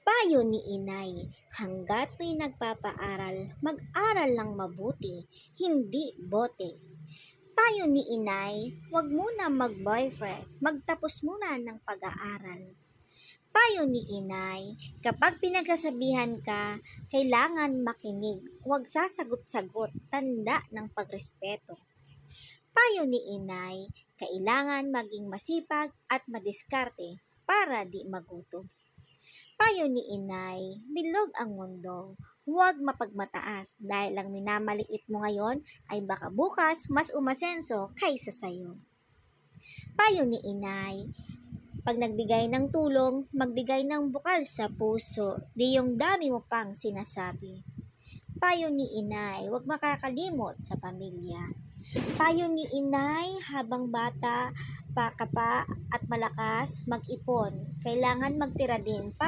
Payo ni inay, hanggat may nagpapaaral, mag-aral lang mabuti, hindi bote. Payo ni inay, wag muna mag-boyfriend, magtapos muna ng pag-aaral. Payo ni inay, kapag pinagsasabihan ka, kailangan makinig, huwag sasagot-sagot, tanda ng pagrespeto. Payo ni inay, kailangan maging masipag at madiskarte para di magutom. Payo ni inay, bilog ang mundo, huwag mapagmataas dahil ang minamaliit mo ngayon ay baka bukas mas umasenso kaysa sayo. Payo ni inay, pag nagbigay ng tulong, magbigay ng bukal sa puso, di yung dami mo pang sinasabi. Payo ni inay, huwag makakalimot sa pamilya. Payo ni inay, habang bata pa ka pa at malakas, mag-ipon. Kailangan magtira din